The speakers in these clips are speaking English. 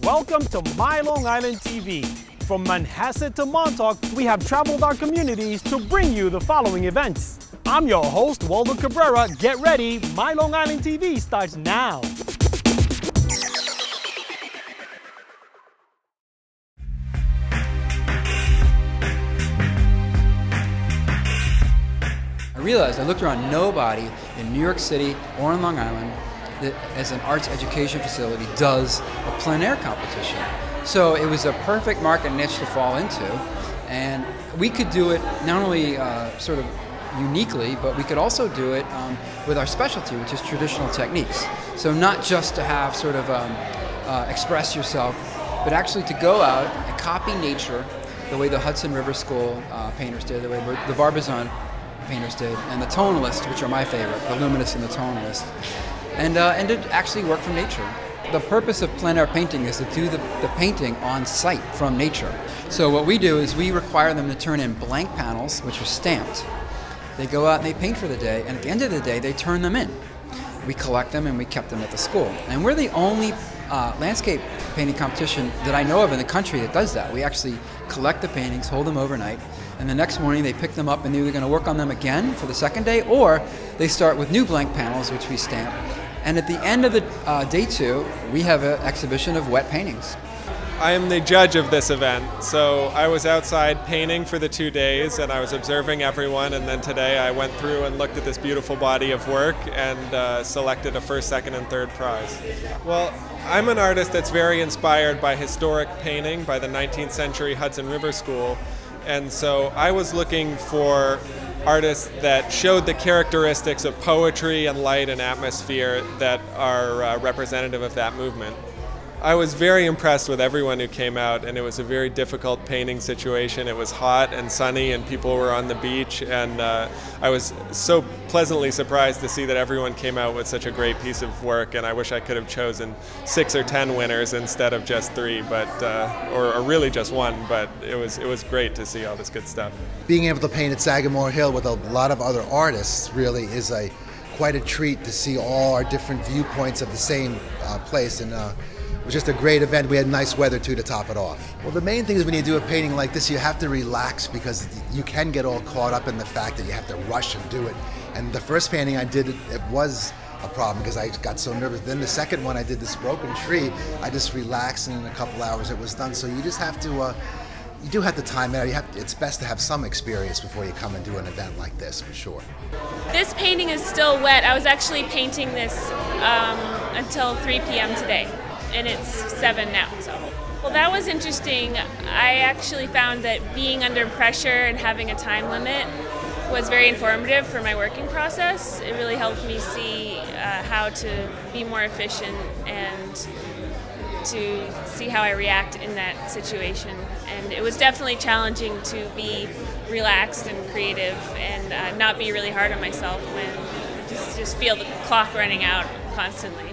Welcome to My Long Island TV. From Manhasset to Montauk, we have traveled our communities to bring you the following events. I'm your host, Waldo Cabrera. Get ready, My Long Island TV starts now. I realized, I looked around, nobody in New York City or on Long Island that as an arts education facility does a plein air competition. So it was a perfect market niche to fall into, and we could do it not only sort of uniquely, but we could also do it with our specialty, which is traditional techniques. So not just to have sort of express yourself, but actually to go out and copy nature the way the Hudson River School painters did, the way the Barbizon painters did, and the tonalists, which are my favorite, the Luminous and the tonalist, and to actually work from nature. The purpose of plein air painting is to do the painting on site from nature. So what we do is we require them to turn in blank panels, which are stamped. They go out and they paint for the day, and at the end of the day, they turn them in. We collect them and we kept them at the school. And we're the only landscape painting competition that I know of in the country that does that. We actually collect the paintings, hold them overnight, and the next morning they pick them up and they're either going to work on them again for the second day, or they start with new blank panels, which we stamp. And at the end of the day two, we have an exhibition of wet paintings. I am the judge of this event, so I was outside painting for the 2 days and I was observing everyone, and then today I went through and looked at this beautiful body of work and selected a first, second, and third prize. Well, I'm an artist that's very inspired by historic painting by the 19th century Hudson River School, and so I was looking for artists that showed the characteristics of poetry and light and atmosphere that are representative of that movement. I was very impressed with everyone who came out, and it was a very difficult painting situation. It was hot and sunny and people were on the beach, and I was so pleasantly surprised to see that everyone came out with such a great piece of work, and I wish I could have chosen 6 or 10 winners instead of just 3, but or really just 1, but it was great to see all this good stuff. Being able to paint at Sagamore Hill with a lot of other artists really is quite a treat to see all our different viewpoints of the same place, and it was just a great event. We had nice weather too to top it off. Well, the main thing is when you do a painting like this, you have to relax, because you can get all caught up in the fact that you have to rush and do it. And the first painting I did, it was a problem because I got so nervous. Then the second one, I did this broken tree. I just relaxed, and in a couple hours it was done. So you just have to, you do have to time it out. It's best to have some experience before you come and do an event like this, for sure. This painting is still wet. I was actually painting this until 3 p.m. today. And it's 7 now, so. Well, that was interesting. I actually found that being under pressure and having a time limit was very informative for my working process. It really helped me see how to be more efficient and to see how I react in that situation. And it was definitely challenging to be relaxed and creative and not be really hard on myself when I just feel the clock running out constantly.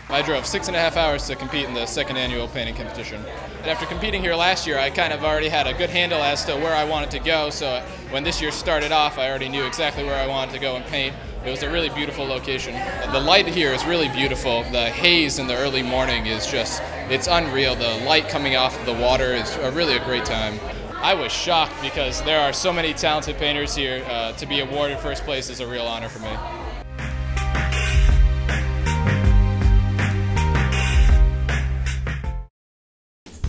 I drove 6.5 hours to compete in the second annual painting competition. And after competing here last year, I kind of already had a good handle as to where I wanted to go, so when this year started off, I already knew exactly where I wanted to go and paint. It was a really beautiful location. The light here is really beautiful. The haze in the early morning is just, it's unreal. The light coming off of the water is really a great time. I was shocked because there are so many talented painters here. To be awarded first place is a real honor for me.